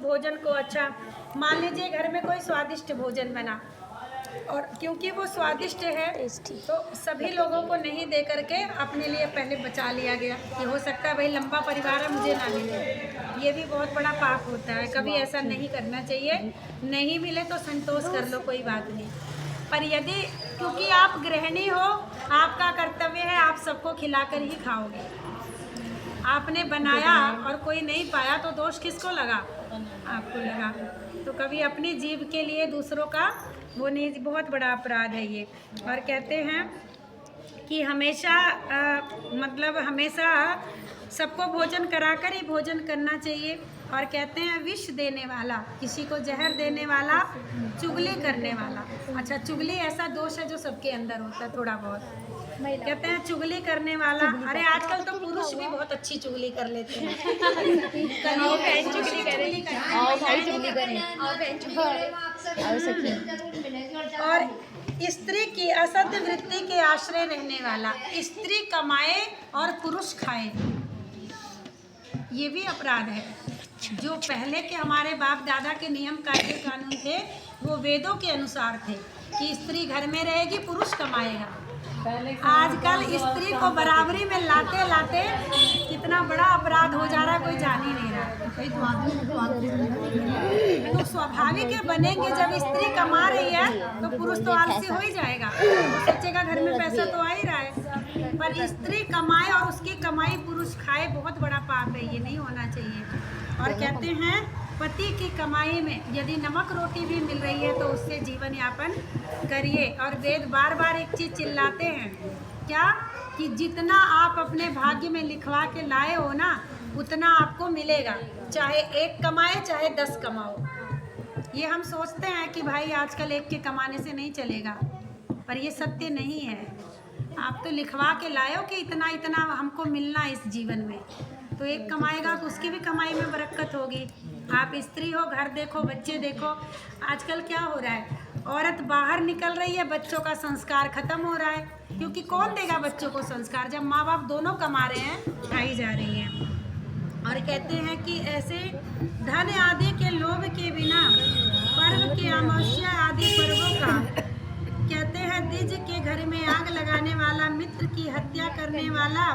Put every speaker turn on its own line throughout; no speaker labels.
भोजन को अच्छा, मान लीजिए घर में कोई स्वादिष्ट भोजन बना और क्योंकि वो स्वादिष्ट है तो सभी लोगों को नहीं दे करके अपने लिए पहले बचा लिया गया कि हो सकता है भाई लंबा परिवार है मुझे ना मिले। ये भी बहुत बड़ा पाप होता है, कभी ऐसा नहीं करना चाहिए। नहीं मिले तो संतोष कर लो, कोई बात नहीं। पर यदि क्योंकि आप गृहिणी हो, आपका कर्तव्य है आप सबको खिलाकर ही खाओगे। आपने बनाया और कोई नहीं पाया तो दोष किसको लगा? आपको लगा। तो कभी अपनी जीव के लिए दूसरों का वो नहीं, बहुत बड़ा अपराध है ये। और कहते हैं कि हमेशा मतलब हमेशा सबको भोजन कराकर ही भोजन करना चाहिए। और कहते हैं विष देने वाला, किसी को जहर देने वाला, चुगली करने वाला। अच्छा, चुगली ऐसा दोष है जो सबके अंदर होता है थोड़ा बहुत। कहते हैं चुगली करने वाला, अरे आजकल तो पुरुष भी बहुत अच्छी चुगली कर लेते हैं। और स्त्री की असत्य वृत्ति के आश्रय रहने वाला, स्त्री कमाए और पुरुष खाए, ये भी अपराध है। जो पहले के हमारे बाप दादा के नियम कायदे कानून थे वो वेदों के अनुसार थे कि स्त्री घर में रहेगी, पुरुष कमाएगा। आजकल स्त्री को बराबरी में लाते लाते कितना बड़ा अपराध हो जा रहा है, कोई जान ही नहीं रहा। तो स्वाभाविक है, बनेंगे जब स्त्री कमा रही है तो पुरुष तो आलसी हो ही जाएगा, सोचेगा घर में पैसा तो आ ही रहा है। पर स्त्री कमाए और उसकी कमाई पुरुष खाए, बहुत बड़ा पाप है, ये नहीं होना चाहिए। और कहते हैं पति की कमाई में यदि नमक रोटी भी मिल रही है तो उससे जीवन यापन करिए। और वेद बार बार एक चीज़ चिल्लाते हैं, क्या? कि जितना आप अपने भाग्य में लिखवा के लाए हो ना उतना आपको मिलेगा, चाहे एक कमाए चाहे 10 कमाओ। ये हम सोचते हैं कि भाई आजकल एक के कमाने से नहीं चलेगा, पर ये सत्य नहीं है। आप तो लिखवा के लाए हो कि इतना इतना हमको मिलना इस जीवन में, तो एक कमाएगा तो उसकी भी कमाई में बरकत होगी। आप स्त्री हो, घर देखो, बच्चे देखो। आजकल क्या हो रहा है, औरत बाहर निकल रही है, बच्चों का संस्कार खत्म हो रहा है, क्योंकि कौन देगा बच्चों को संस्कार जब माँ बाप दोनों कमा रहे हैं, खाई जा रही हैं। और कहते हैं कि ऐसे धन आदि के लोभ के बिना पर्व के अमावस्या आदि पर्वों का, कहते हैं द्विज के घर में आग लगाने वाला, मित्र की हत्या करने वाला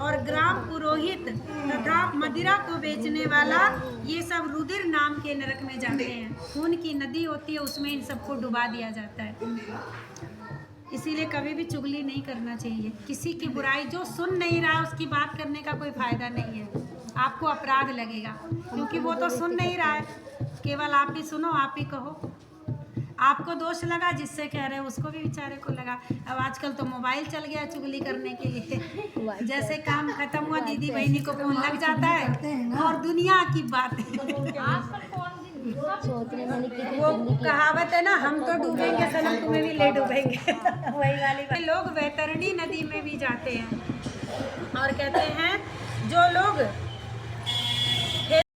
और ग्राम पुरोहित तथा मदिरा को बेचने वाला, ये सब रुधिर नाम के नरक में जाते हैं। खून की नदी होती है, उसमें इन सबको डुबा दिया जाता है। इसीलिए कभी भी चुगली नहीं करना चाहिए। किसी की बुराई जो सुन नहीं रहा उसकी बात करने का कोई फायदा नहीं है, आपको अपराध लगेगा, क्योंकि वो तो सुन नहीं रहा है। केवल आप ही सुनो, आप ही कहो। आपको दोष लगा, जिससे कह रहे हो उसको भी बेचारे को लगा। अब आजकल तो मोबाइल चल गया चुगली करने के लिए। जैसे काम खत्म हुआ दीदी बहनी को फोन लग जाता है और दुनिया की बात वो कहावत है ना, हम तो डूबेंगे सनम तुम्हें भी ले डूबेंगे। वही वाली लोग वैतरणी नदी में भी जाते हैं और कहते हैं जो लोग